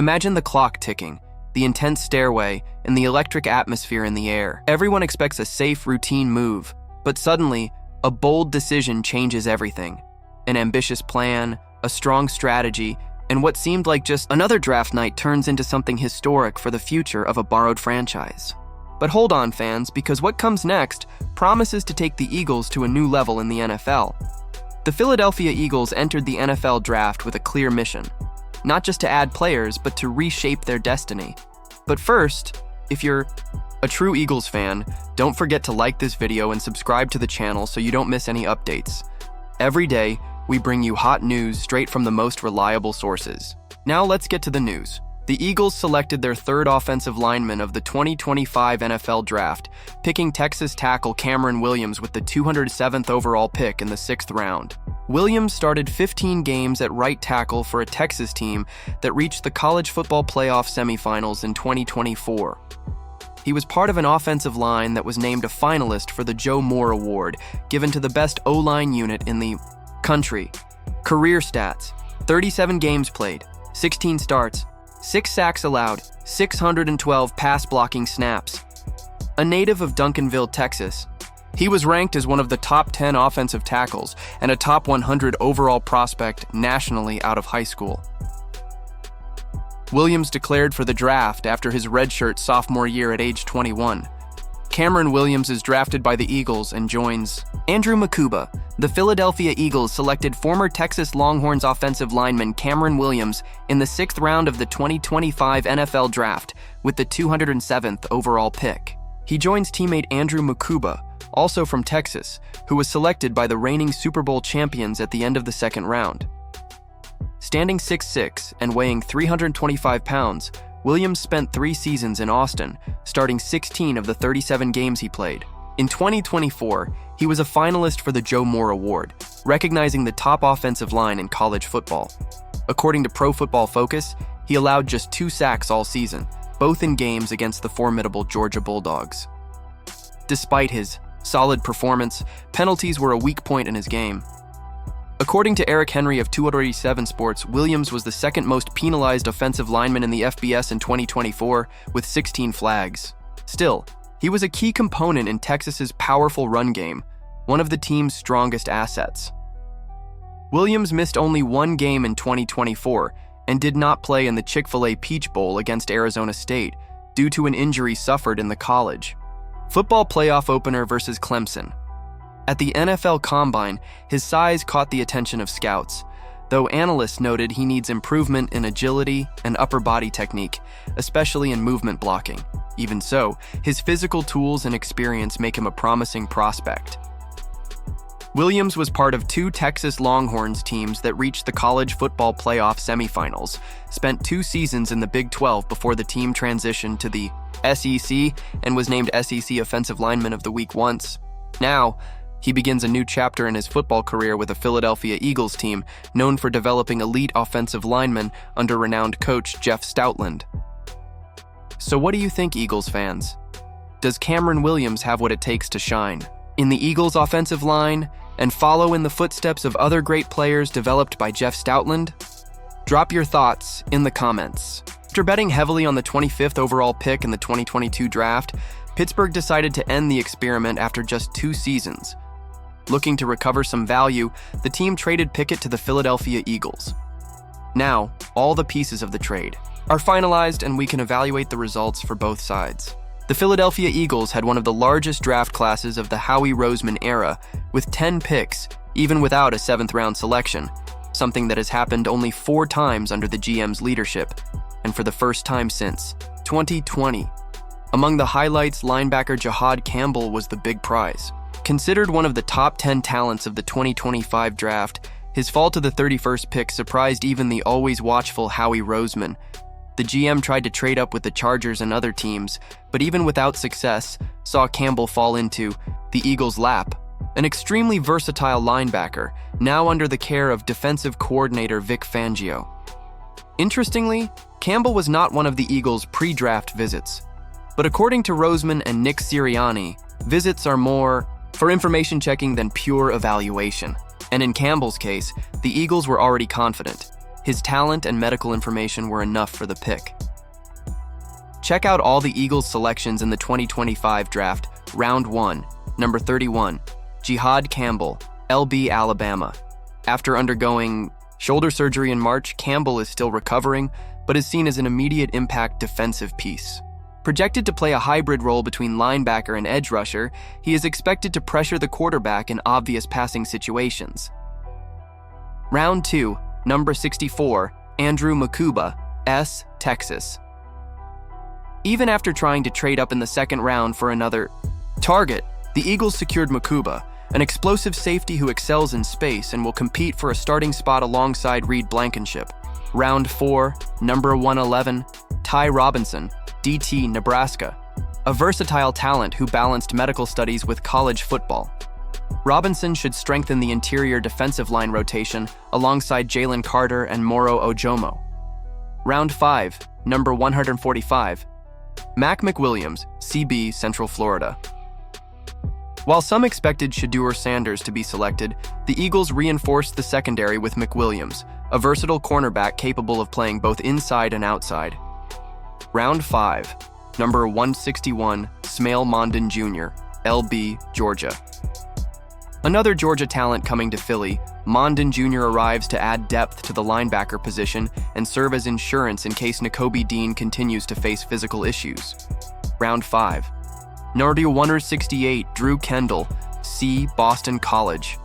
Imagine the clock ticking, the intense stairway, and the electric atmosphere in the air. Everyone expects a safe, routine move, but suddenly, a bold decision changes everything. An ambitious plan, a strong strategy, and what seemed like just another draft night turns into something historic for the future of a borrowed franchise. But hold on, fans, because what comes next promises to take the Eagles to a new level in the NFL. The Philadelphia Eagles entered the NFL draft with a clear mission, not just to add players, but to reshape their destiny. But first, if you're a true Eagles fan, don't forget to like this video and subscribe to the channel so you don't miss any updates. Every day, we bring you hot news straight from the most reliable sources. Now let's get to the news. The Eagles selected their third offensive lineman of the 2025 NFL Draft, picking Texas tackle Cameron Williams with the 207th overall pick in the 6th round. Williams started 15 games at right tackle for a Texas team that reached the College Football Playoff semifinals in 2024. He was part of an offensive line that was named a finalist for the Joe Moore Award, given to the best O-line unit in the country. Career stats: 37 games played, 16 starts, 6 sacks allowed, 612 pass-blocking snaps. A native of Duncanville, Texas, he was ranked as one of the top 10 offensive tackles and a top 100 overall prospect nationally out of high school. Williams declared for the draft after his redshirt sophomore year at age 21. Cameron Williams is drafted by the Eagles and joins Andrew Makuba. The Philadelphia Eagles selected former Texas Longhorns offensive lineman Cameron Williams in the 6th round of the 2025 NFL Draft with the 207th overall pick. He joins teammate Andrew Makuba, also from Texas, who was selected by the reigning Super Bowl champions at the end of the 2nd round. Standing 6'6" and weighing 325 pounds, Williams spent 3 seasons in Austin, starting 16 of the 37 games he played. In 2024, he was a finalist for the Joe Moore Award, recognizing the top offensive line in college football. According to Pro Football Focus, he allowed just 2 sacks all season, both in games against the formidable Georgia Bulldogs. Despite his solid performance, penalties were a weak point in his game. According to Eric Henry of 287 Sports, Williams was the 2nd most penalized offensive lineman in the FBS in 2024, with 16 flags. Still, he was a key component in Texas's powerful run game, one of the team's strongest assets. Williams missed only 1 game in 2024 and did not play in the Chick-fil-A Peach Bowl against Arizona State due to an injury suffered in the college football playoff opener versus Clemson. At the NFL Combine, his size caught the attention of scouts, though analysts noted he needs improvement in agility and upper body technique, especially in movement blocking. Even so, his physical tools and experience make him a promising prospect. Williams was part of 2 Texas Longhorns teams that reached the College Football Playoff semifinals, spent 2 seasons in the Big 12 before the team transitioned to the SEC and was named SEC Offensive Lineman of the Week once. Now, he begins a new chapter in his football career with a Philadelphia Eagles team known for developing elite offensive linemen under renowned coach Jeff Stoutland. So what do you think, Eagles fans? Does Cameron Williams have what it takes to shine in the Eagles offensive line and follow in the footsteps of other great players developed by Jeff Stoutland? Drop your thoughts in the comments. After betting heavily on the 25th overall pick in the 2022 draft, Pittsburgh decided to end the experiment after just 2 seasons. Looking to recover some value, the team traded Pickett to the Philadelphia Eagles. Now, all the pieces of the trade are finalized and we can evaluate the results for both sides. The Philadelphia Eagles had one of the largest draft classes of the Howie Roseman era, with 10 picks, even without a 7th-round selection, something that has happened only 4 times under the GM's leadership, and for the first time since 2020. Among the highlights, linebacker Jahad Campbell was the big prize. Considered one of the top 10 talents of the 2025 draft, his fall to the 31st pick surprised even the always watchful Howie Roseman. The GM tried to trade up with the Chargers and other teams, but even without success, saw Campbell fall into the Eagles' lap. An extremely versatile linebacker, now under the care of defensive coordinator Vic Fangio. Interestingly, Campbell was not one of the Eagles' pre-draft visits. But according to Roseman and Nick Sirianni, visits are more for information checking than pure evaluation. And in Campbell's case, the Eagles were already confident. His talent and medical information were enough for the pick. Check out all the Eagles selections in the 2025 draft. Round 1, number 31, Jihad Campbell, LB Alabama. After undergoing shoulder surgery in March, Campbell is still recovering, but is seen as an immediate impact defensive piece. Projected to play a hybrid role between linebacker and edge rusher, he is expected to pressure the quarterback in obvious passing situations. Round 2, number 64, Andrew Makuba, S, Texas. Even after trying to trade up in the second round for another target, the Eagles secured Makuba, an explosive safety who excels in space and will compete for a starting spot alongside Reed Blankenship. Round 4, number 111, Ty Robinson, DT, Nebraska, a versatile talent who balanced medical studies with college football. Robinson should strengthen the interior defensive line rotation alongside Jalen Carter and Moro Ojomo. Round 5, number 145, Mac McWilliams, CB, Central Florida. While some expected Shedeur Sanders to be selected, the Eagles reinforced the secondary with McWilliams, a versatile cornerback capable of playing both inside and outside. Round 5, number 161, Smail Mondon Jr., LB, Georgia. Another Georgia talent coming to Philly, Mondon Jr. arrives to add depth to the linebacker position and serve as insurance in case Nakobe Dean continues to face physical issues. Round 5, number 168, Drew Kendall, C, Boston College.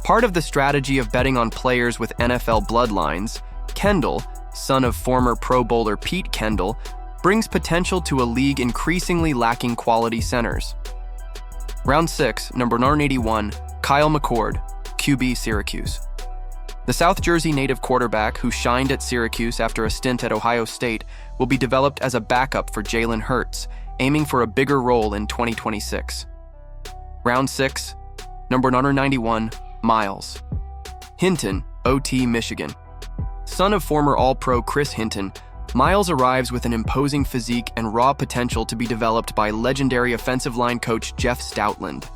Part of the strategy of betting on players with NFL bloodlines, Kendall, son of former Pro Bowler Pete Kendall, brings potential to a league increasingly lacking quality centers. Round 6, number 981, Kyle McCord, QB, Syracuse. The South Jersey native quarterback who shined at Syracuse after a stint at Ohio State will be developed as a backup for Jalen Hurts, aiming for a bigger role in 2026. Round 6, number 91, Miles Hinton, OT, Michigan. Son of former All-Pro Chris Hinton, Miles arrives with an imposing physique and raw potential to be developed by legendary offensive line coach Jeff Stoutland.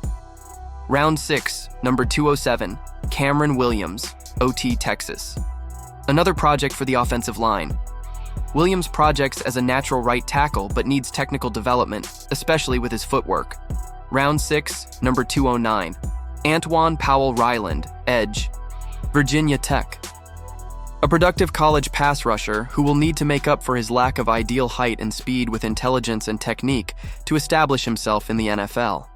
Round 6, number 207, Cameron Williams, OT, Texas. Another project for the offensive line. Williams projects as a natural right tackle but needs technical development, especially with his footwork. Round 6, number 209, Antwan Powell Ryland, edge, Virginia Tech. A productive college pass rusher who will need to make up for his lack of ideal height and speed with intelligence and technique to establish himself in the NFL.